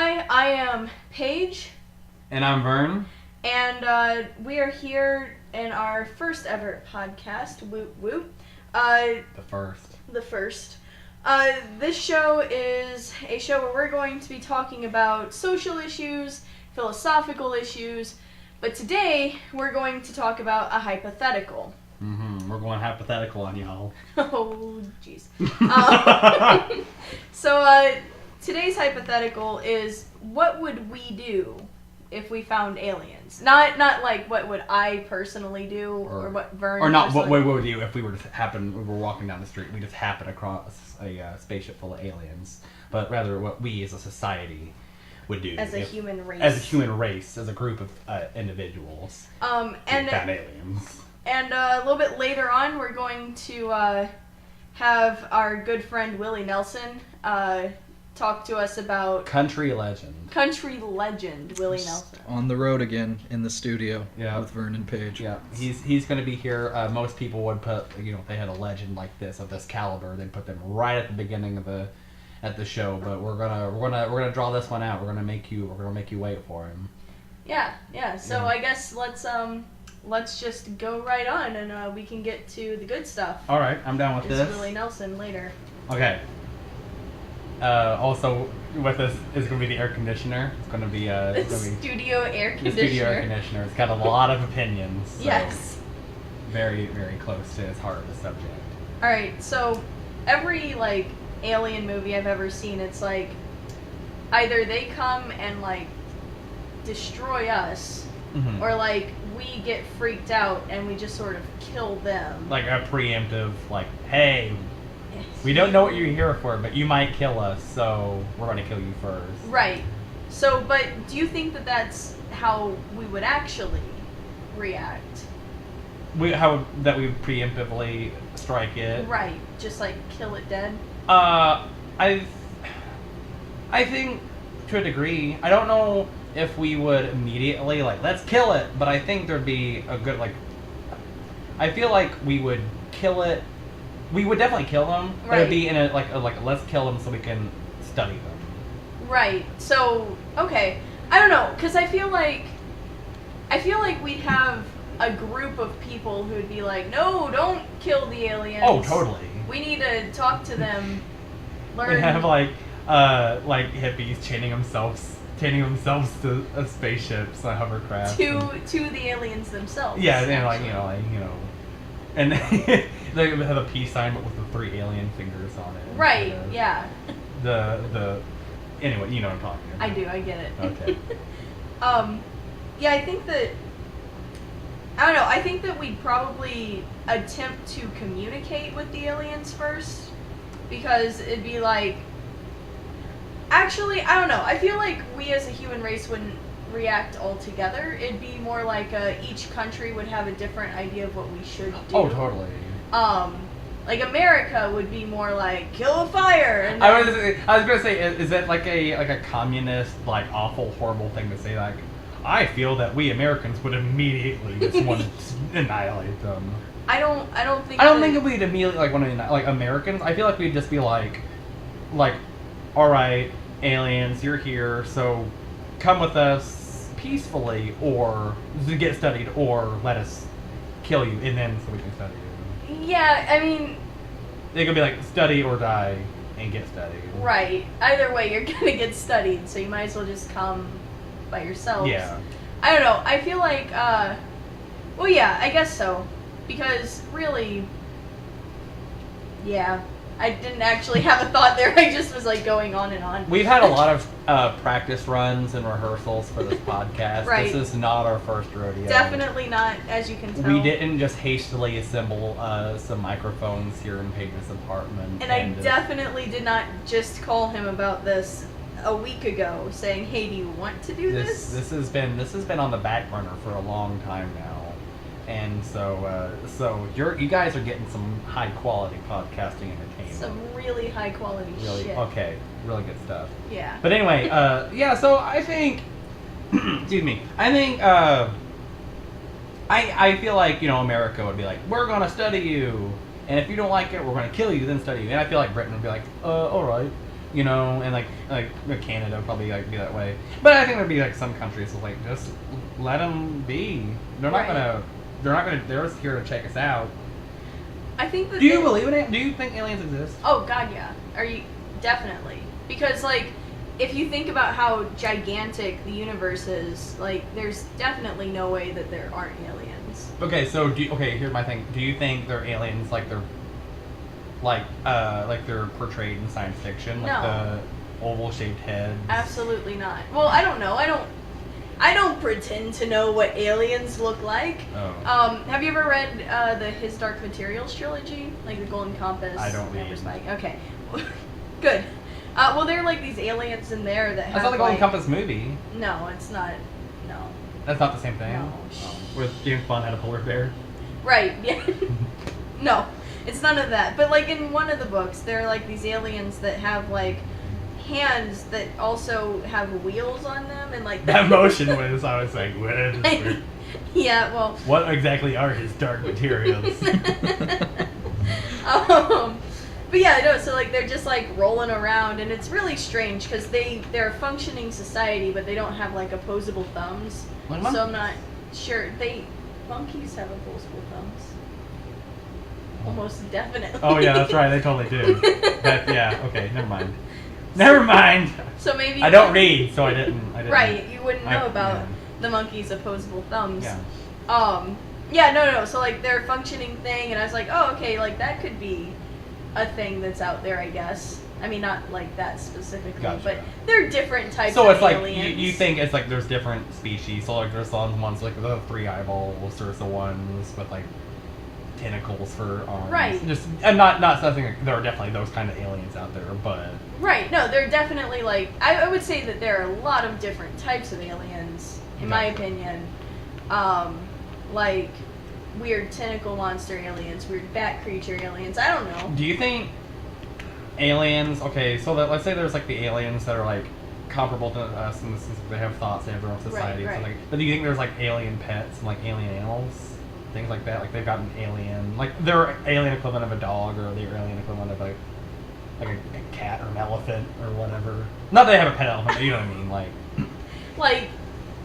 Hi, I am Paige. And I'm Vern. And we are here in our first ever podcast. Woot woot. The first. This show is a show where we're going to be talking about social issues, philosophical issues, but today we're going to talk about a hypothetical. We're going hypothetical on y'all. Oh, jeez. So today's hypothetical is, what would we do if we found aliens? Not like what would I personally do, or what Vern. Or not what would we do if we were walking down the street, we just happen across a spaceship full of aliens, but rather what we as a society would do as a human race. As a human race, as a group of individuals. And found aliens. And a little bit later on, we're going to have our good friend Willie Nelson talk to us about country legend Willie Nelson. On the road again in the studio with Vern and Paige. Yeah, he's going to be here. Most people would put, if they had a legend like this of this caliber, they'd put them right at the beginning of the show. But we're gonna draw this one out. We're gonna make you wait for him. Yeah. So I guess let's just go right on, and we can get to the good stuff. All right, I'm down with this. Willie Nelson later. Okay. Also, with us is going to be the air conditioner. It's going to be studio air conditioner. The studio air conditioner. It's got a lot of opinions. So yes. Very, very close to his heart of the subject. All right. So every alien movie I've ever seen, it's either they come and destroy us, or we get freaked out and we just sort of kill them. Like a preemptive, hey, we don't know what you're here for, but you might kill us, so we're going to kill you first. Right. So, but do you think that that's how we would actually react? We would preemptively strike it? Right. Just kill it dead? I think to a degree. I don't know if we would immediately let's kill it, but I think there'd be a good I feel like we would kill it. We would definitely kill them, but it'd be in a let's kill them so we can study them. Right. So okay, I don't know, because I feel like we'd have a group of people who'd be like, no, don't kill the aliens. Oh, totally. We need to talk to them. Learn. We have hippies chaining themselves to spaceships, hovercraft. To the aliens themselves. Yeah, and they have a peace sign, but with the 3 alien fingers on it. Right. Yeah. Anyway, you know what I'm talking about. I do. I get it. Okay. Yeah, I think that. I don't know. I think that we'd probably attempt to communicate with the aliens first, because it'd be actually, I don't know. I feel like we as a human race wouldn't react all together. It'd be more each country would have a different idea of what we should do. Oh, totally. America would be more kill a fire. And I was gonna say, is that a communist, awful, horrible thing to say? I feel that we Americans would immediately just want to annihilate them. I don't think. I don't think we'd immediately want to annihilate Americans. I feel like we'd just be all right, aliens, you're here, so come with us peacefully, or to get studied, or let us kill you, and then so we can study you. Yeah, I mean, they could be study or die and get studied. Right. Either way, you're gonna get studied, so you might as well just come by yourselves. Yeah. I don't know. I feel well, yeah, I guess so, because really, yeah. I didn't actually have a thought there. I just was going on and on. We've had a lot of practice runs and rehearsals for this podcast. Right. This is not our first rodeo. Definitely not, as you can tell. We didn't just hastily assemble some microphones here in Paige's apartment. And I definitely did not just call him about this a week ago, saying, "Hey, do you want to do this?" This has been on the back burner for a long time now. And so you guys are getting some high quality podcasting entertainment. Some really high quality shit. Okay, really good stuff. Yeah. But anyway, so I think, excuse me, I think, I feel like, America would be we're gonna study you, and if you don't like it, we're gonna kill you, then study you. And I feel like Britain would be all right, you know, and like Canada would probably like be that way. But I think there'd be like some countries that like just let them be. They're not gonna. They're just here to check us out. I think that. Do you believe in it? Do you think aliens exist? Oh God, yeah. Are you definitely? Because like, if you think about how gigantic the universe is, like, there's definitely no way that there aren't aliens. Okay, so here's my thing. Do you think they're aliens like they're portrayed in science fiction, like the oval-shaped heads? Absolutely not. Well, I don't know. I don't pretend to know what aliens look like. Oh. Have you ever read the His Dark Materials trilogy, like the Golden Compass? I don't read. Okay, good. Well, they're like these aliens in there that have. That's not the Golden Compass movie. No, it's not. No. That's not the same thing. No. With James Bond had a polar bear. Right. Yeah. No, it's none of that. But like in one of the books, there are like these aliens that have like hands that also have wheels on them, and like that motion was. I was like, what is this? Yeah. Well. What exactly are his dark materials? But yeah, no, so like they're just like rolling around, and it's really strange because they're a functioning society, but they don't have like opposable thumbs. Like so I'm not sure. Monkeys have opposable thumbs. Almost definitely. Oh yeah, that's right. They totally do. Yeah. Okay. Never mind. Never mind. So maybe I don't read, so I didn't. Right. You wouldn't know about the monkey's opposable thumbs. Yeah. Yeah. No. So like they're a functioning thing, and I was like, oh, okay, like that could be a thing that's out there, I guess. I mean, not like that specifically, Gotcha. but they're different types so of it's like aliens. you think it's like there's different species. So like there's the ones like with the 3 eyeballs. There's the ones with like tentacles for arms. Right. Just and not something. Like, there are definitely those kind of aliens out there, but right. No, they're definitely like I would say that there are a lot of different types of aliens, in my opinion. Like weird tentacle monster aliens, weird bat creature aliens. I don't know. Do you think aliens? Okay, so let's say there's like the aliens that are like comparable to us in the sense that they have thoughts, they have their own society. Right. So like, but do you think there's like alien pets and like alien animals, things like that? Like they've got an alien, like their alien equivalent of a dog, or their alien equivalent of like a cat or an elephant or whatever. Not that they have a pet elephant, but you know what I mean, like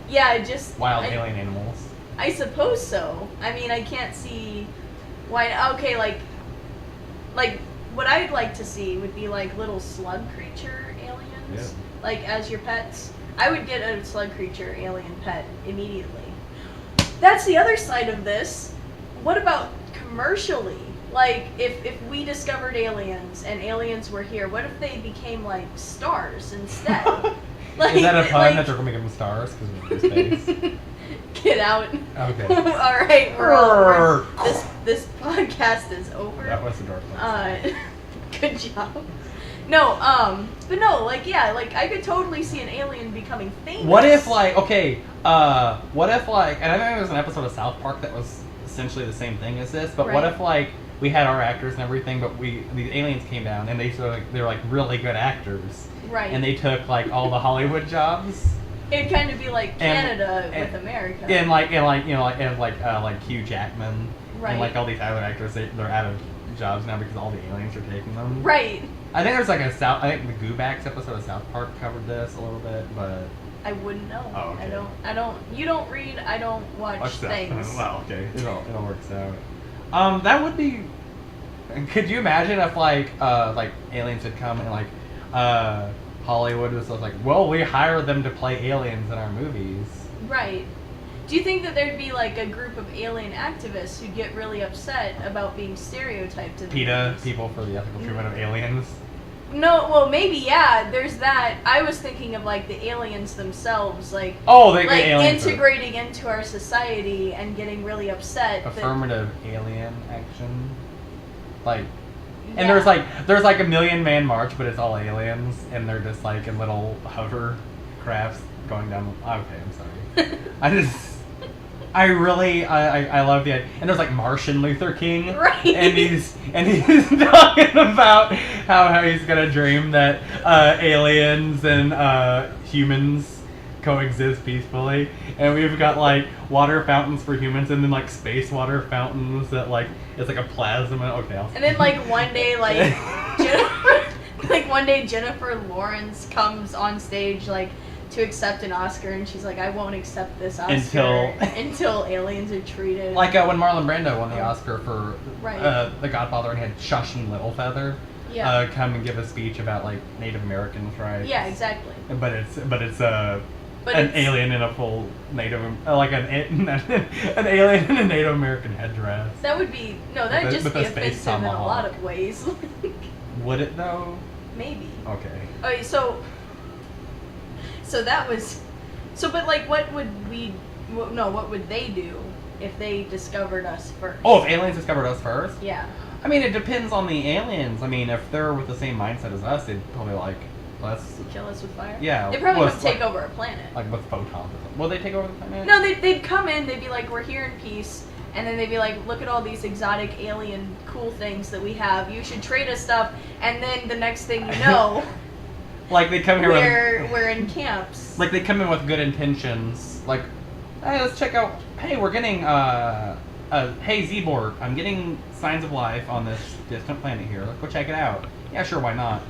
yeah, just wild alien animals. I suppose so. I mean, I can't see why. Okay, like what I'd like to see would be like little slug creature aliens, like as your pets. I would get a slug creature alien pet immediately. That's the other side of this. What about commercially? Like, if we discovered aliens and aliens were here, what if they became like stars instead? Like, is that a pun that they're gonna make them stars because of space? Get out. Okay. All right, we're this podcast is over. That was the dark one. Good job. No, but no, like yeah, like I could totally see an alien becoming famous. What if like what if like, and I think there was an episode of South Park that was essentially the same thing as this, but what if like we had our actors and everything, but the aliens came down and they're like really good actors, right? And they took like all the Hollywood jobs. It'd kind of be like Canada with America. And like Hugh Jackman, right? And like all these other actors, they're out of jobs now because all the aliens are taking them. Right. I think there's like I think the Goobacks episode of South Park covered this a little bit, but I wouldn't know. Oh, okay. I don't. You don't read. I don't watch things. Well, okay. It all works out. That would be. Could you imagine if like aliens had come and like Hollywood was like, well, we hired them to play aliens in our movies. Right. Do you think that there'd be like a group of alien activists who'd get really upset about being stereotyped in PETA, people for the ethical treatment of aliens? No, well, maybe, yeah, there's that. I was thinking of like the aliens themselves, like integrating into our society and getting really upset. Affirmative alien action. Like, and there's like a Million Man March, but it's all aliens, and they're just like in little hover crafts going down. Okay, I'm sorry. I love the idea. And there's like Martian Luther King, right? And he's talking about how he's gonna dream that aliens and humans coexist peacefully, and we've got like water fountains for humans, and then like space water fountains that like it's like a plasma. Okay, and then like one day like Like one day Jennifer Lawrence comes on stage like to accept an Oscar, and she's like, I won't accept this Oscar until aliens are treated. Like when Marlon Brando won the Oscar for The Godfather and had Shashin Littlefeather come and give a speech about like Native Americans' rights. Yeah, exactly. But it's an alien in a full Native, like an alien in a Native American headdress. That would be that'd just be offensive in a lot of ways. Would it though? Maybe. Okay. Okay, so that was, but like, what would they do if they discovered us first? Oh, if aliens discovered us first? Yeah. I mean, it depends on the aliens. I mean, if they're with the same mindset as us, they'd probably like, let's kill us with fire. Yeah. They probably would take over a planet. Like with photons or something. Will they take over the planet? No, they'd come in. They'd be like, we're here in peace. And then they'd be like, look at all these exotic alien cool things that we have. You should trade us stuff. And then the next thing you know, like they come here we're in camps. Like they come in with good intentions. Like, hey, let's check out. Hey, we're getting hey Zborg, I'm getting signs of life on this distant planet here. Let's go check it out. Yeah, sure, why not?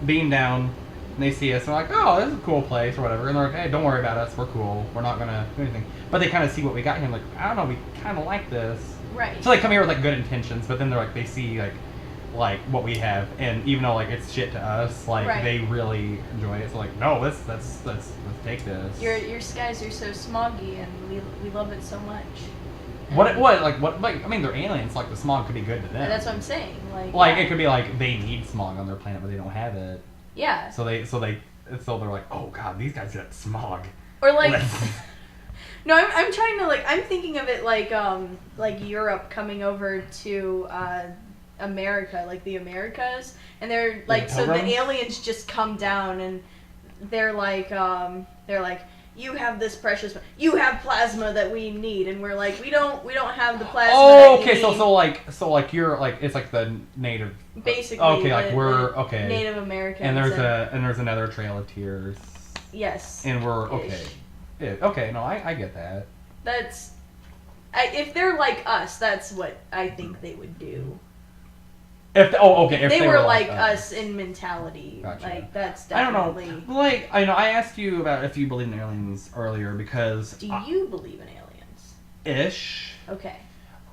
Beam down. And they see us and they're like, oh, this is a cool place or whatever. And they're like, hey, don't worry about us. We're cool. We're not gonna do anything. But they kind of see what we got here and like, I don't know, we kind of like this. Right. So they come here with like good intentions, but then they're like, they see like what we have, and even though like it's shit to us, like they really enjoy it. So like, no, let's take this. Your skies are so smoggy, and we love it so much. I mean, they're aliens. Like the smog could be good to them. That's what I'm saying. Like it could be like they need smog on their planet, but they don't have it. Yeah. So they're like, oh god, these guys got smog. Or like. No, I'm trying to I'm thinking of it like Europe coming over to America, like the Americas, and they're like, so the aliens just come down and they're like you have this precious, you have plasma that we need, and we're like, we don't have the plasma. Oh, okay, so like you're like, it's like the native. Basically. Okay, like we're okay. Native Americans. And there's another Trail of Tears. Yes. And we're okay. Yeah, okay, no, I get that. If they're like us, that's what I think they would do. If they were like us in mentality, gotcha. Like that's definitely. I don't know. Like I asked you about if you believe in aliens earlier because. Do you believe in aliens? Ish. Okay.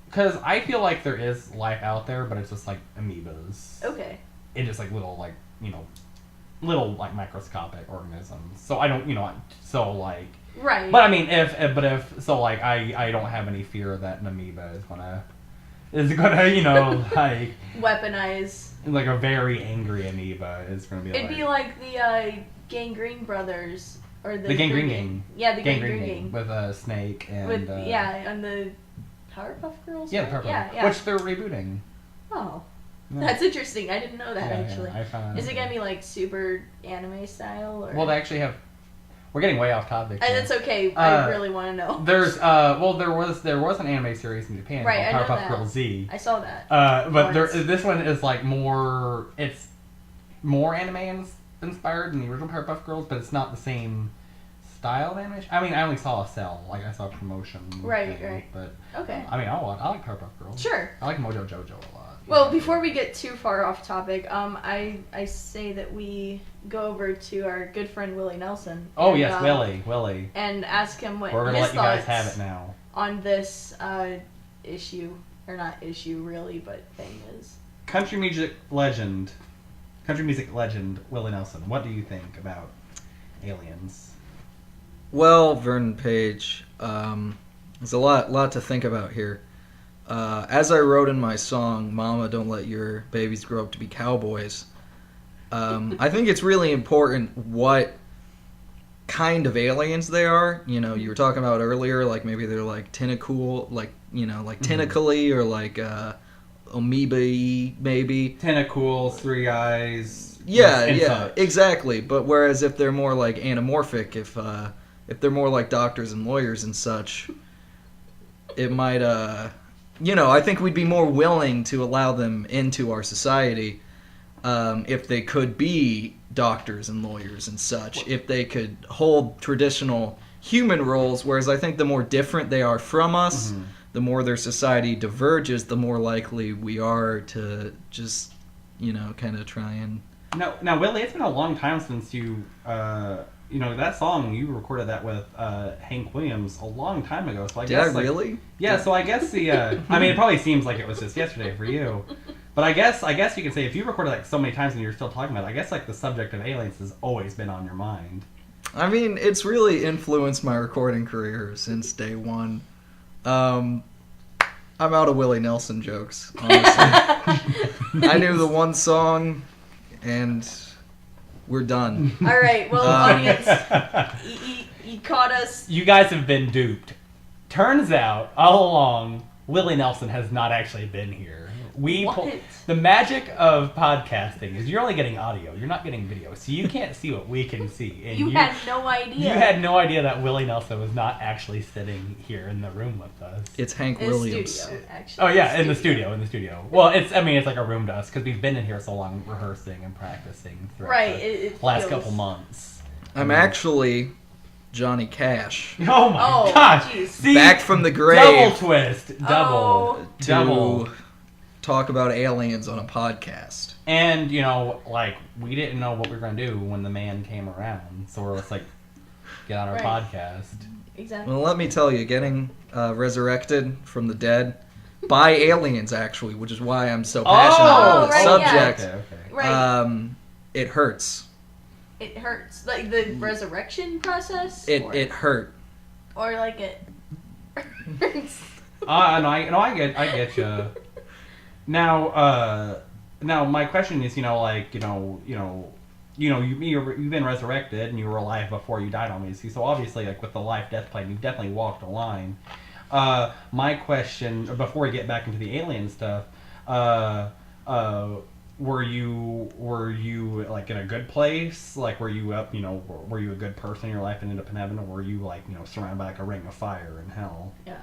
Because I feel like there is life out there, but it's just like amoebas. Okay. And just like little little microscopic organisms. So I don't Right. But I mean, if I don't have any fear that an amoeba is gonna like weaponize. Like a very angry amoeba is gonna be. It'd be like the Gangrene brothers or the Gangrene Gang. Yeah, the Gangrene Gang with a snake and and the Powerpuff Girls. Yeah, the Powerpuff. Yeah. Which they're rebooting. Oh. Yeah. That's interesting. I didn't know that actually. Yeah, I found Is it gonna be like super anime style? Or? Well, they actually have. We're getting way off topic. That's okay. I really want to know. There's there was an anime series in Japan called Powerpuff Girls Z. I saw that. But this one is like more. It's more anime inspired than the original Powerpuff Girls, but it's not the same style of animation. I mean, I only saw a cell. Like I saw a promotion. Right. But okay. I mean, I like Powerpuff Girls. Sure. I like Mojo Jojo a lot. Well, before we get too far off topic, I say that we go over to our good friend Willie Nelson. Oh yes, Willie. And ask him what we're gonna his let you guys thoughts have it now on this issue, or not issue really, but thing is. Country music legend Willie Nelson. What do you think about aliens? Well, Vern and Paige, there's a lot to think about here. As I wrote in my song, Mama, Don't Let Your Babies Grow Up to Be Cowboys, I think it's really important what kind of aliens they are. You know, you were talking about earlier, like maybe they're like tentacle, like tentacly or like amoeba-y, maybe. Tentacles, 3 eyes. Yeah, exactly. But whereas if they're more like anamorphic, if they're more like doctors and lawyers and such, it might I think we'd be more willing to allow them into our society if they could be doctors and lawyers and such, if they could hold traditional human roles, whereas I think the more different they are from us, the more their society diverges, the more likely we are to just, kind of try and No, now Willie, it's been a long time since you, that song you recorded that with Hank Williams a long time ago. So I guess really? Yeah. So I guess the, it probably seems like it was just yesterday for you, but I guess you can say if you recorded like so many times and you're still talking about it, I guess like the subject of aliens has always been on your mind. I mean, it's really influenced my recording career since day one. I'm out of Willie Nelson jokes, honestly. I knew the one song, and we're done. All right, well, audience, you caught us. You guys have been duped. Turns out, all along, Willie Nelson has not actually been here. The magic of podcasting is you're only getting audio. You're not getting video, so you can't see what we can see. And you had no idea. You had no idea that Willie Nelson was not actually sitting here in the room with us. It's Hank Williams. Studio, actually. Oh yeah, in the studio. Well, it's like a room to us because we've been in here so long rehearsing and practicing throughout the last couple months. I'm actually Johnny Cash. Oh my gosh! See, back from the grave. Double twist. Double. To talk about aliens on a podcast. And, we didn't know what we were going to do when the man came around. So we're just like, get on our podcast. Exactly. Well, let me tell you, getting resurrected from the dead by aliens, actually, which is why I'm so passionate about the subject. Yeah. Okay. Right. It hurts. It hurts. Like the resurrection process? It hurt. Or like it hurts. I get you. Now, my question is, you've been resurrected and you were alive before you died, obviously. So obviously, like with the life-death plan, you've definitely walked a line. My question, before we get back into the alien stuff, were you like in a good place? Like, were you up? Were you a good person in your life and ended up in heaven, or were you like surrounded by like a ring of fire in hell? Yeah.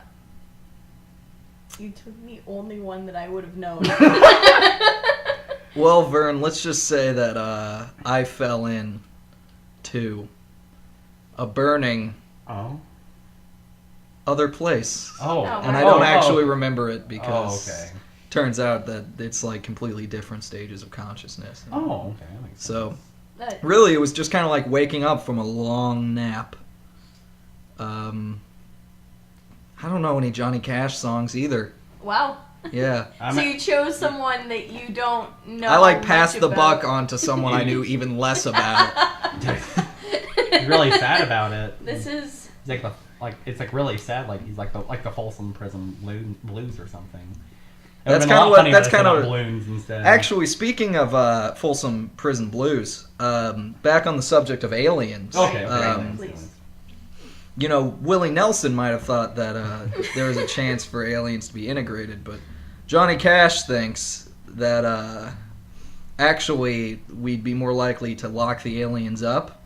You took the only one that I would have known. Well, Vern, let's just say that I fell in to a burning other place. Oh. And I don't actually remember it because turns out that it's like completely different stages of consciousness. Oh, okay. That makes sense. So, really, it was just kind of like waking up from a long nap. I don't know any Johnny Cash songs either. Wow. Yeah. So you chose someone that you don't know. I passed the buck on to someone I knew even less about. He's really sad about it. This is it's really sad. Like he's like the Folsom Prison Blues or something. That's kind of balloons instead. Actually, speaking of Folsom Prison Blues, back on the subject of aliens. Okay. Please. Willie Nelson might have thought that there was a chance for aliens to be integrated, but Johnny Cash thinks that actually we'd be more likely to lock the aliens up,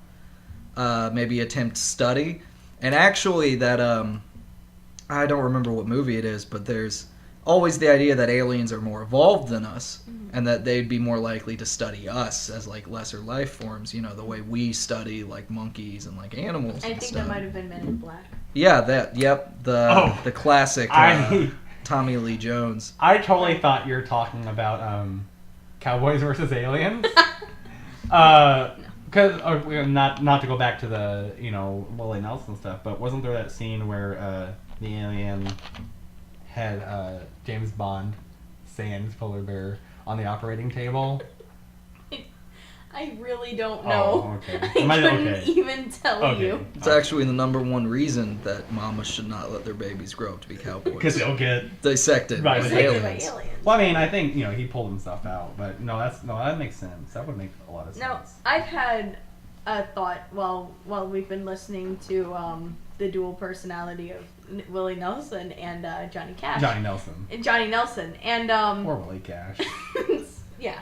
maybe attempt study, and actually that I don't remember what movie it is, but there's always the idea that aliens are more evolved than us, and that they'd be more likely to study us as like lesser life forms, the way we study like monkeys and like animals. I think that might have been Men in Black. Yeah, the classic Tommy Lee Jones. I totally thought you were talking about Cowboys versus Aliens. Because not to go back to the Willie Nelson stuff, but wasn't there that scene where the alien had James Bond Sans polar bear on the operating table? I really don't know. Oh, okay. I couldn't even tell you. It's actually the #1 reason that mamas should not let their babies grow up to be cowboys. Because they'll get dissected by aliens. Well, I mean, I think he pulled himself out, but that makes sense. That would make a lot of sense. Now, I've had a thought while we've been listening to the dual personality of Willie Nelson and Johnny Cash. Johnny Nelson. And or Willie Cash. Yeah.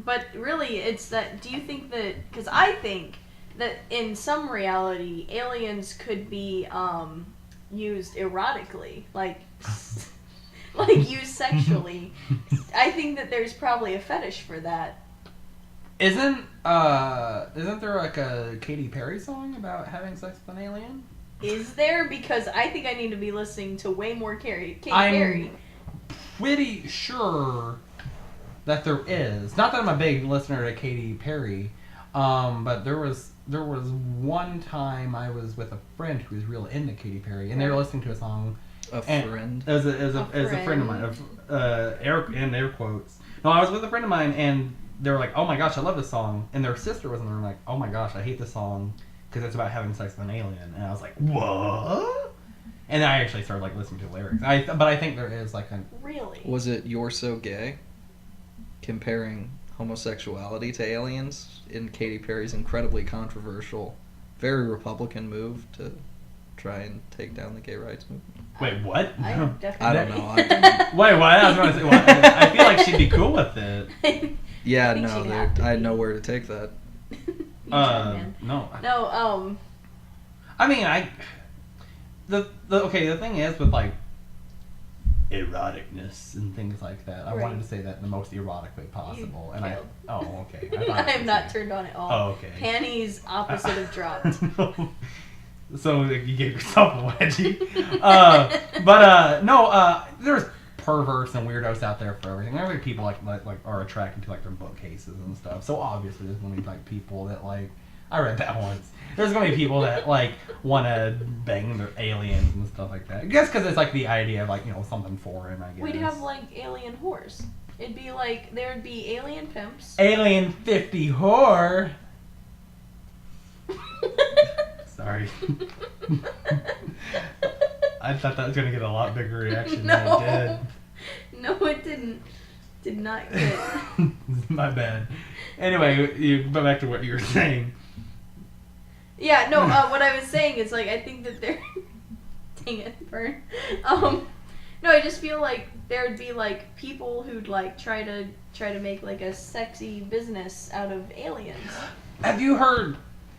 But really, it's that. Do you think that? Because I think that in some reality, aliens could be used erotically, like used sexually. I think that there's probably a fetish for that. Isn't there like a Katy Perry song about having sex with an alien? Is there? Because I think I need to be listening to way more Katy Perry. Pretty sure that there is. Not that I'm a big listener to Katy Perry, but there was one time I was with a friend who was real into Katy Perry, and they were listening to a song. A friend? It was a friend of mine. Air quotes. No, I was with a friend of mine, and they were like, "Oh my gosh, I love this song," and their sister was in the room like, "Oh my gosh, I hate this song because it's about having sex with an alien," and I was like, "What?" And then I actually started like listening to the lyrics. But I think there is like a really. Was it "You're So Gay"? Comparing homosexuality to aliens in Katy Perry's incredibly controversial, very Republican move to try and take down the gay rights movement. Wait, what? I don't know. Wait, what? I was going to say. What? I feel like she'd be cool with it. Yeah, no, I had nowhere to take that. No. No. I mean, the thing is with like eroticness and things like that. I wanted to say that in the most erotic way possible, and failed. Okay. I am not turned on at all. Oh, okay. Panties opposite have dropped. So you gave yourself a wedgie. There's perverts and weirdos out there for everything. There are people like are attracted to like their bookcases and stuff. So obviously there's gonna be like people that like I read that once. There's gonna be people that like want to bang their aliens and stuff like that. I guess because it's like the idea of like something foreign. I guess we'd have like alien whores. It'd be like there'd be alien pimps. Alien 50 whore. Sorry. I thought that was going to get a lot bigger reaction than it did. No, it didn't. Did not get. My bad. Anyway, you go back to what you were saying. Yeah, no, what I was saying is, like, I think that they're... Dang it, Vern. No, I just feel like there'd be, like, people who'd, like, try to make, like, a sexy business out of aliens. Have you heard...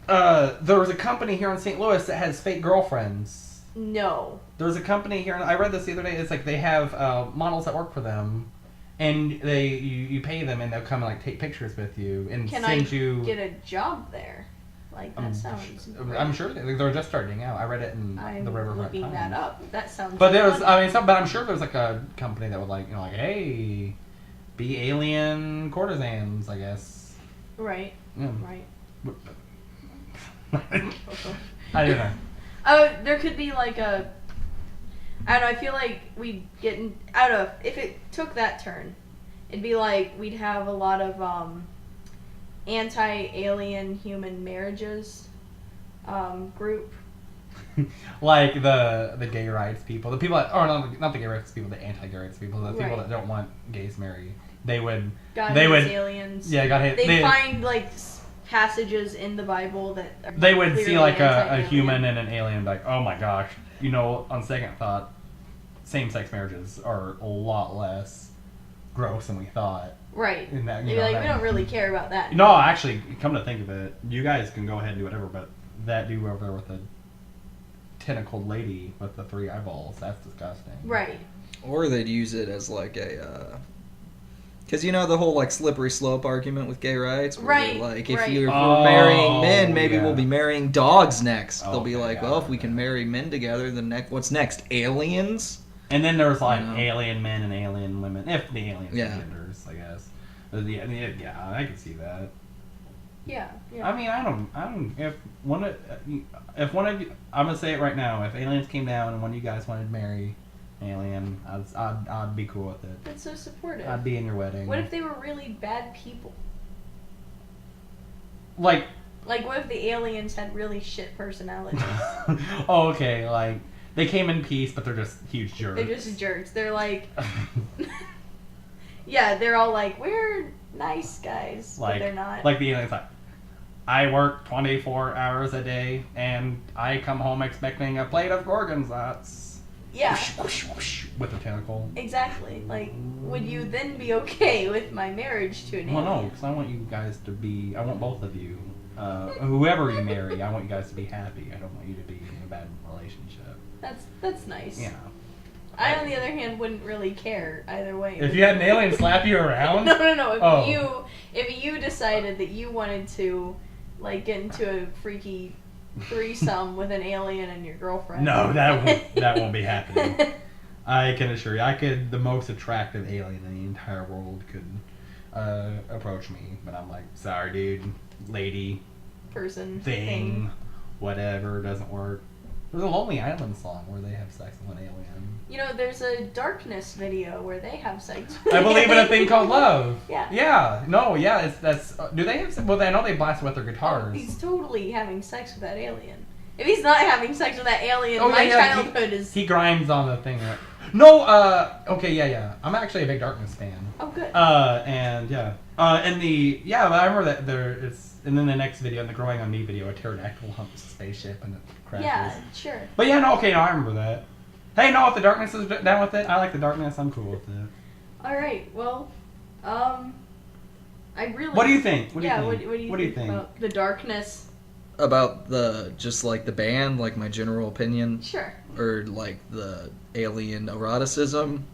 there was a company here in St. Louis that has fake girlfriends. No. There's a company here, and I read this the other day. It's like they have models that work for them, and you pay them, and they'll come and like take pictures with you and send you. Get a job there? Like that sounds. Great. I'm sure they're just starting out. I read it in the Riverfront Times. I'm looking that up. That sounds. But there's, but I'm sure there's like a company that would like hey, be alien courtesans, I guess. Right. Yeah. Right. I don't know. There could be like a. I don't know. I feel like we'd get in. I don't know if it took that turn. It'd be like we'd have a lot of anti-alien human marriages group. Like the gay rights people, the people that, or not the gay rights people, the anti-gay rights people, the people that don't want gays married. They would. God hates aliens. Yeah, God hates. They find like passages in the Bible that they would see like a human and an alien, like, oh my gosh, on second thought, same-sex marriages are a lot less gross than we thought. Right. In that, we don't really care about that. No, actually, come to think of it, you guys can go ahead and do whatever, but that dude over there with the tentacled lady with the 3 eyeballs, that's disgusting. Right. Or they'd use it as like a... Because the whole like slippery slope argument with gay rights? Right. Like, if we're marrying men, maybe we'll be marrying dogs next. They'll be like, well, if we can marry men together, then what's next? Aliens? And then there's like alien men and alien women, if the aliens are genders, I guess. Yeah, I can see that. Yeah. I mean, I don't. If one of you, I'm gonna say it right now. If aliens came down and one of you guys wanted to marry alien, I'd be cool with it. That's so supportive. I'd be in your wedding. What if they were really bad people? Like what if the aliens had really shit personalities? Oh, okay. Like they came in peace, but they're just huge jerks. They're just jerks. They're like, yeah, they're all like, we're nice guys, but they're not. Like the aliens, like, I work 24 hours a day, and I come home expecting a plate of gorgonzola. Yeah. Whoosh, whoosh, whoosh, with a tentacle. Exactly. Like, would you then be okay with my marriage to an alien? Well, no, because I want you guys to be... I want both of you. Whoever you marry, I want you guys to be happy. I don't want you to be in a bad relationship. That's nice. Yeah. I, on the other hand, wouldn't really care either way. If you had an alien slap you around? No. If you decided that you wanted to, like, get into a freaky threesome with an alien and your girlfriend. No, that won't be happening. I can assure you, the most attractive alien in the entire world could approach me, but I'm like, sorry, dude, lady, person, thing, whatever, doesn't work. There's a Lonely Island song where they have sex with an alien. You know, there's a Darkness video where they have sex with I believe in a thing called love. Yeah. Yeah. No, yeah, that's... do they have... Well, I know they blast with their guitars. Oh, he's totally having sex with that alien. If he's not having sex with that alien, my childhood is... He grinds on the thing. Right? No, okay, yeah. I'm actually a big Darkness fan. Oh, good. And, yeah. And the... Yeah, but I remember that there is... And then the next video, in the Growing on Me video, a pterodactyl humps a spaceship and it crashes. Yeah, sure. But yeah, no, okay, no, I remember that. Hey, no, if the Darkness is down with it, I like the Darkness, I'm cool with it. Alright, well, I really... What do you think? What do you think about the Darkness? About just like the band, like my general opinion? Sure. Or like the alien eroticism?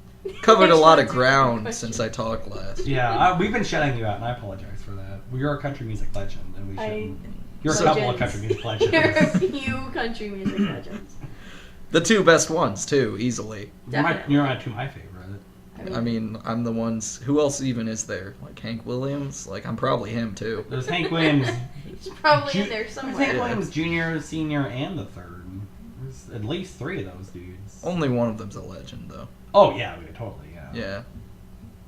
Covered a lot of ground since I talked last. Yeah, we've been shutting you out, and I apologize for that. You're a country music legend, and we shouldn't. You're a couple of country music legends. You're a few country music legends. The two best ones, too, easily. You're my two my favorite. I mean, I'm the ones... Who else even is there? Like Hank Williams? Like, I'm probably him, too. There's Hank Williams. He's probably in there somewhere. There's Hank Williams Jr., Senior, and the third. There's at least three of those dudes. Only one of them's a legend, though. Oh, yeah, totally, yeah. Yeah.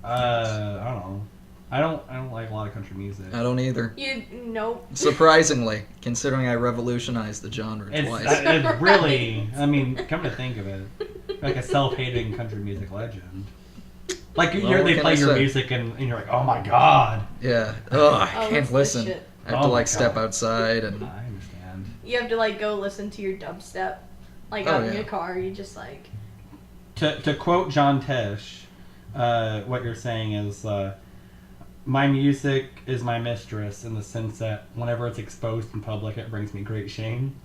I don't know. I don't like a lot of country music. I don't either. Nope. Surprisingly, considering I revolutionized the genre twice. It's really, I mean, come to think of it, like a self-hating country music legend. Like, they play your music and you're like, oh my god. Yeah. Ugh, I can't listen. Shit. I have to, step outside and... I understand. You have to, go listen to your dubstep. Out in your car, you just, To quote John Tesh, what you're saying is, my music is my mistress in the sense that whenever it's exposed in public, it brings me great shame.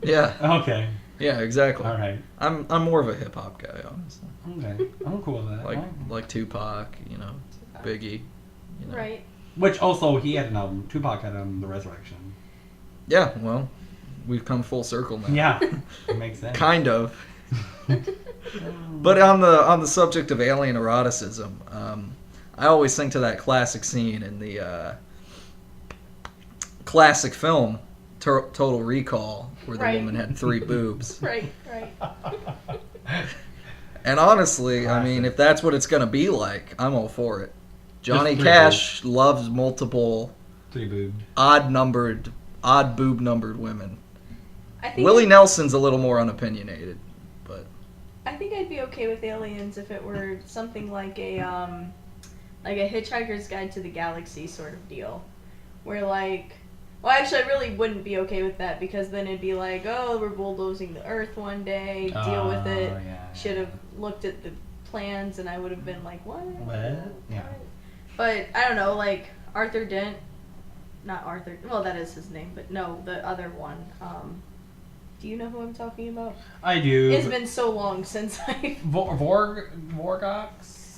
Yeah. Okay. Yeah, exactly. All right. I'm more of a hip hop guy, honestly. Okay. I'm cool with that. Like Tupac, Biggie. Right. Which also, he had an album. Tupac had The Resurrection. Yeah, well, we've come full circle now. Yeah. It makes sense. Kind of. But on the subject of alien eroticism, I always think to that classic scene in the classic film Total Recall, where the woman had 3 boobs. Right. And honestly, I mean, if that's what it's gonna be like, I'm all for it. Johnny Cash loves multiple 3-boobed, odd boob numbered women. I think Willie Nelson's a little more unopinionated, but I think I'd be okay with aliens if it were something like a Hitchhiker's Guide to the Galaxy sort of deal, where well, actually, I really wouldn't be okay with that because then it'd be like, oh, we're bulldozing the Earth one day, deal with it. Yeah. Should have looked at the plans, and I would have been like, what? Yeah. But I don't know, Arthur Dent, not Arthur. Well, that is his name, but no, the other one. Do you know who I'm talking about? I do. It's been so long since I. Vorgox?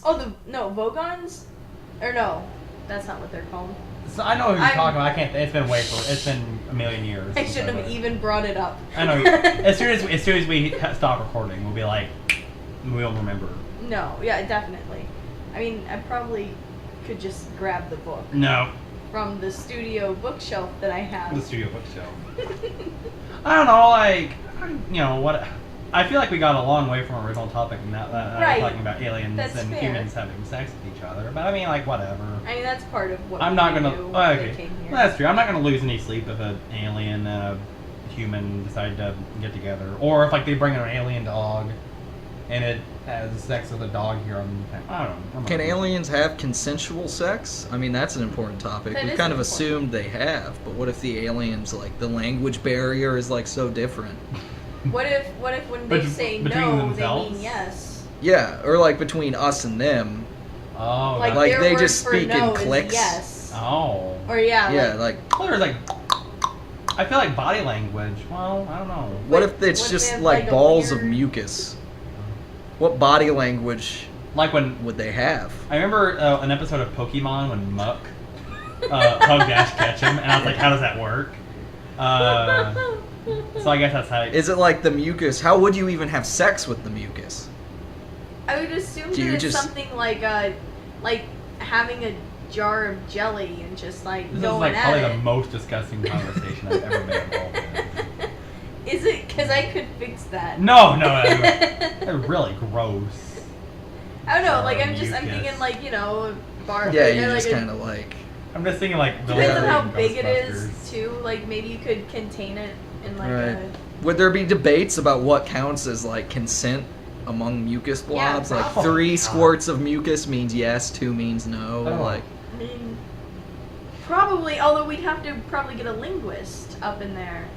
Oh, Vogons? Or no, that's not what they're called. So I know who you're talking about. I can't. It's been a million years. I shouldn't have even brought it up. I know. As soon as we stop recording, we'll be like, we'll remember. No, yeah, definitely. I mean, I probably could just grab the book. No. From the studio bookshelf that I have. The studio bookshelf. I don't know, what. I feel like we got a long way from our original topic, and now talking about aliens and humans having sex with each other. But I mean, whatever. I mean, that's part of what I'm not gonna. do Okay, came here. well, that's true. I'm not gonna lose any sleep if an alien and a human decide to get together, or if they bring in an alien dog, and it has sex with a dog here on. I don't know. Can aliens have consensual sex? I mean, that's an important topic. We kind of assumed they have, but what if the aliens, the language barrier is so different? What if when they say no, they mean yes? Yeah, or between us and them. Oh, they just speak in clicks. Yes. Oh. Or yeah. Yeah, there's I feel like body language. Well, I don't know. What if it's just balls of mucus? What body language would they have? I remember an episode of Pokemon when Muck hugged Ash Ketchum, and I was like, how does that work? So I guess that's how... Is it the mucus? How would you even have sex with the mucus? I would assume that it's something like having a jar of jelly and just like this going is like at probably it. the most disgusting conversation I've ever been involved in. Is it? Because I could fix that. No, they're really gross. I don't know. Like I'm Mucus. thinking like bar. Yeah, you like just kind of like. I'm just thinking like. Depends on how Ghostbusters. big it is too. Like maybe you could contain it in like Right. a. Would there be debates about what counts as like consent among mucus blobs? Yeah, like probably. 3 squirts of mucus means yes, 2 means no. Oh. Like. I mean, probably. Although we'd have to probably get a linguist up in there.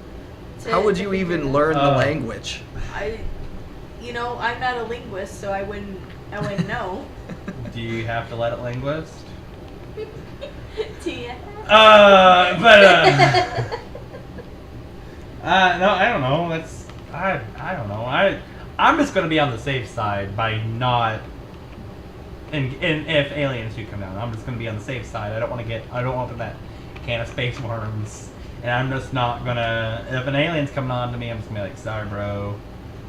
How would you even learn the language? I'm not a linguist, so I wouldn't know. Do you have to let it linguist? Do you? No, I don't know. I don't know. I'm just gonna be on the safe side by not. And if aliens do come down, I'm just gonna be on the safe side. I don't want to open that can of space worms. And I'm just not gonna. If an alien's coming on to me, I'm just gonna be like, sorry, bro,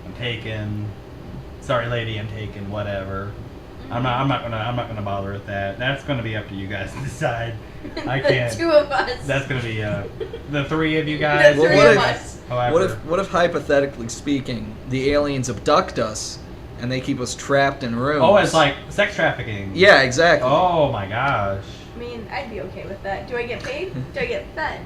I'm taken. Sorry, lady, I'm taken. Whatever. I'm not gonna bother with that. That's gonna be up to you guys to decide. I can't. The 2 of us. That's gonna be the 3 of you guys. The 3 Well, of us. However, What if hypothetically speaking, the aliens abduct us and they keep us trapped in rooms? Oh, it's like sex trafficking. Yeah, exactly. Oh my gosh. I mean, I'd be okay with that. Do I get paid? Do I get fed?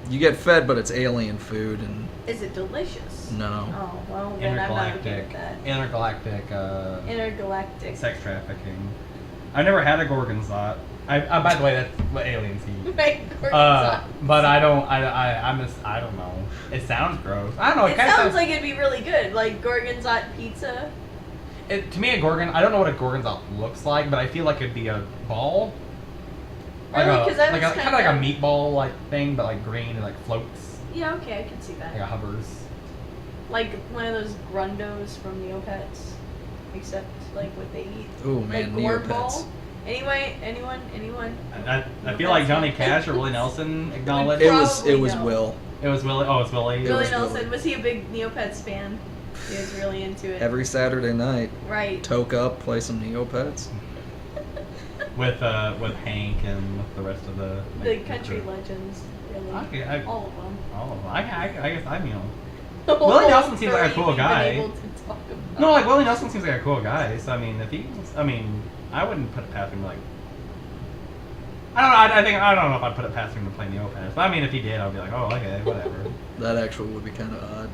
You get fed, but it's alien food, and Is it delicious? no. Oh, well, then I'm not okay with that. Intergalactic Intergalactic. sex trafficking. I've never had a gorgonzola. By the way, that's what aliens eat. Right, gorgonzola. But I don't know. It sounds gross. I don't know. It kinda sounds like it'd be really good, like gorgonzola pizza. To me, I don't know what a gorgonzola looks like, but I feel like it'd be a ball. Really? 'Cause I was kind of like a meatball like thing, but like green and like floats. Yeah, okay, I can see that. Like it hovers. Like one of those grundos from Neopets, except like what they eat. Ooh, man, like gourd Neopets. ball. Anyway, anyone? I feel like Johnny Cash or Willie Nelson acknowledged. It was Probably no. Will. It was Willie. Oh, it's Willie. Willie was Nelson, Willie. was he a big Neopets fan? He was really into it. Every Saturday night, Right. toke up, play some Neopets. With Hank and with the rest of the country legends, really. Okay, All of them. all of them. I guess I mean. The Willie whole Nelson seems like a three cool we've been guy. able to talk about. No, like Willie Nelson seems like a cool guy. So I mean, I wouldn't put it past him like. I don't know if I'd put it past him to play Neopets. But I mean, if he did, I'd be like, oh, okay, whatever. That actually would be kind of odd.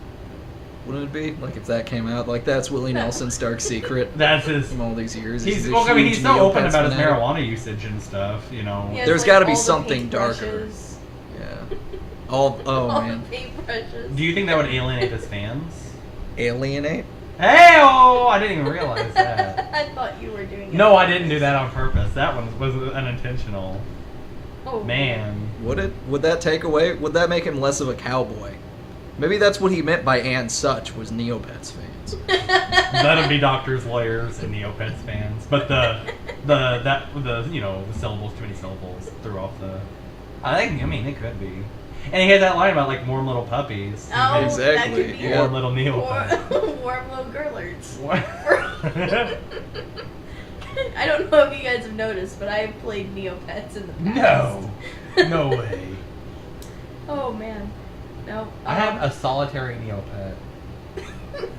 Wouldn't it be? Like if that came out, like that's Willie Nelson's dark secret That's his. from all these years. He's a well. I mean, he's huge so open Neopets about his fanatic. marijuana usage and stuff. You know. He has, There's like, gotta be all the something darker. paintbrushes. Yeah. Oh All man. the paintbrushes. Do you think that would alienate his fans? Alienate? Hey, oh! I didn't even realize that. I thought you were doing it. No, I didn't do that on purpose. That one was unintentional. Oh. Man. Would it? Would that take away? Would that make him less of a cowboy? Maybe that's what he meant by "and such" was Neopets fans. Let them be doctors, lawyers, and Neopets fans. But the syllables, too many syllables threw off the. I mean, it could be. And he had that line about like warm little puppies. Oh, Exactly, that could be yeah. Warm little Neopets. warm little girlers. What? I don't know if you guys have noticed, but I have played Neopets in the past. No way. Oh man, no. I have a solitary Neopet.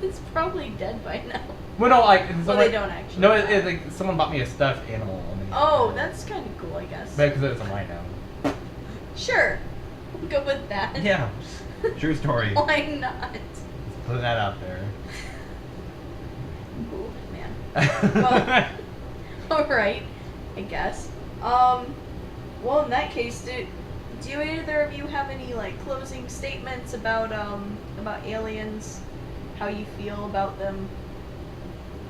It's probably dead by now. Well, no, like Well, they don't actually. No, it's like someone bought me a stuffed animal. Oh, that's kind of cool, I guess. Because it's a rhino. Sure, we'll go with that. Yeah, true story. Why not? Putting that out there. Ooh, man. Well, all right, I guess. Well, in that case, do either of you have any like closing statements about aliens? How you feel about them?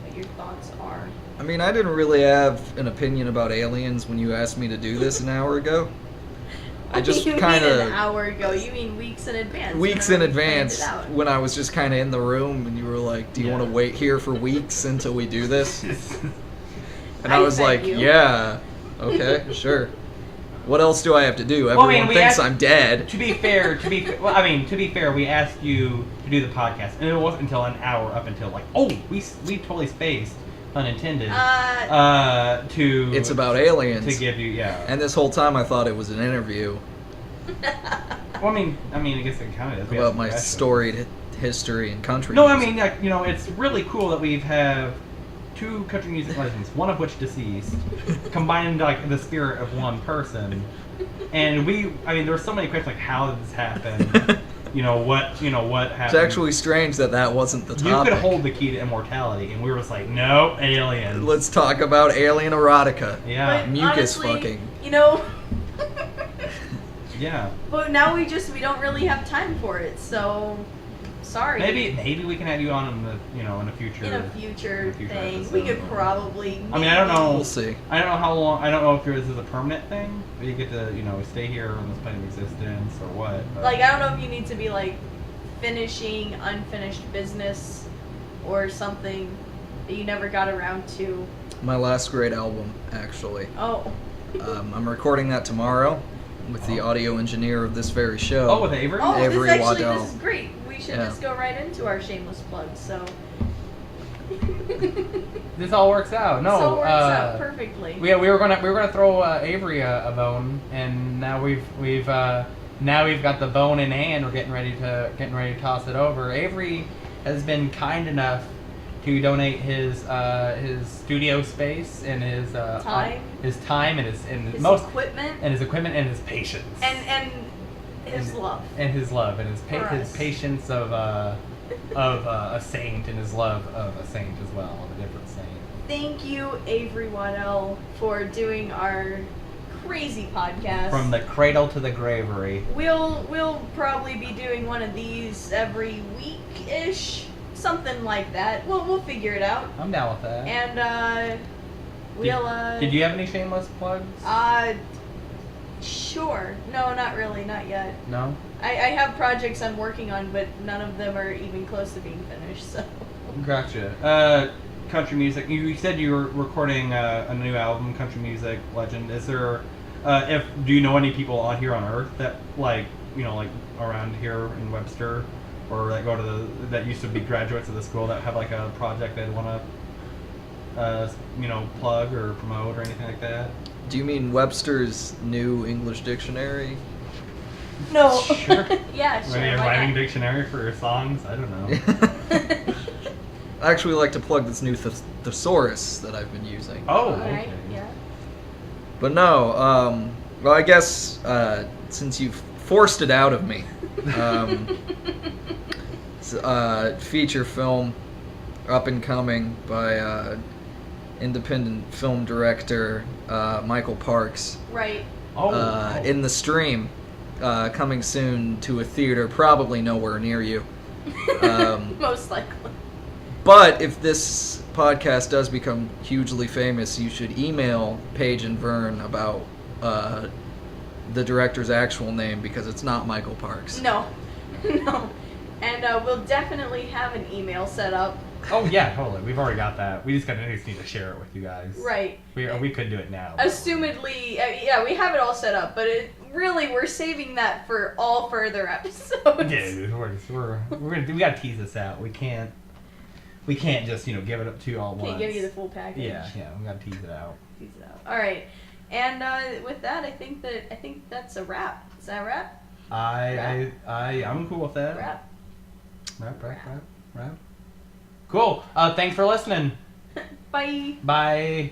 What your thoughts are? I mean, I didn't really have an opinion about aliens when you asked me to do this an hour ago. I just You mean kind an of hour ago? You mean weeks in advance? weeks when in I planned advance it out. when I was just kind of in the room and you were like, "Do you want to wait here for weeks until we do this?" And I I was bet like, you. "Yeah, okay, sure." What else do I have to do? Well, I Everyone mean, thinks I'm dead. To be fair, we asked you to do the podcast, and it wasn't until an hour up until like, we totally spaced unintended, to... It's about aliens. To give you, yeah. And this whole time I thought it was an interview. Well, I mean, I guess it kind of is. About my storied history and country No, music. I mean, like, you know, it's really cool that we have 2 country music legends, one of which deceased, combined like the spirit of one person. And there were so many questions like, how did this happen? What happened? It's actually strange that wasn't the topic. You could hold the key to immortality, and we were just like, no, aliens. Let's talk about alien erotica. Yeah. But Mucus honestly, fucking. Yeah. But now we don't really have time for it, so sorry. Maybe we can have you on in a future thing. episode. We could probably. I mean, I don't know. We'll see. I don't know how long. I don't know if this is a permanent thing. Where you get to stay here on this plane of existence or what. But. Like, I don't know if you need to be like finishing unfinished business or something that you never got around to. My last great album, actually. Oh. I'm recording that tomorrow with the audio engineer of this very show. Oh, with Avery? Oh, Avery Waddell. this is great. We should just go right into our shameless plug, so. This all works out. No, this all works out perfectly. We were gonna throw Avery a bone, and now we've got the bone in hand. We're getting ready to toss it over. Avery has been kind enough to donate his studio space and his time and his most equipment and his patience and his love and his patience of a saint and his love of a saint as well, of a different saint. Thank you, Avery Waddell, for doing our crazy podcast. From the cradle to the gravery. We'll probably be doing one of these every week-ish. Something like that. We'll figure it out. I'm down with that. And Did you have any shameless plugs? Sure. No, not really. Not yet. No? I have projects I'm working on, but none of them are even close to being finished, so. Gotcha. Country music. You said you were recording a new album, Country Music Legend. Is there, do you know any people on here on Earth that, around here in Webster, or that that used to be graduates of the school that have, a project they'd want to, plug or promote or anything like that? Do you mean Webster's new English dictionary? No. Sure. Yeah, sure. Maybe a why rhyming not? dictionary for your songs? I don't know. I actually like to plug this new thesaurus that I've been using. Oh, Alright, okay. yeah. But no, well, I guess since you've forced it out of me, it's a feature film, up and coming, by independent film director Michael Parks. Right. In the stream, coming soon to a theater, probably nowhere near you. Most likely. But if this podcast does become hugely famous, you should email Paige and Vern about the director's actual name, because it's not Michael Parks. No. No. And we'll definitely have an email set up. Oh yeah, totally. We've already got that. We just need to share it with you guys. Right. We could do it now. Assumedly, yeah, we have it all set up, but we're saving that for all further episodes. Yeah, dude, we gotta tease this out. We can't just give it up to you all once. Can't give you the full package. Yeah, we gotta tease it out. Tease it out. All right, and with that, I think that's a wrap. Is that a wrap? I'm cool with that. Wrap. Wrap. Cool. Thanks for listening. Bye. Bye.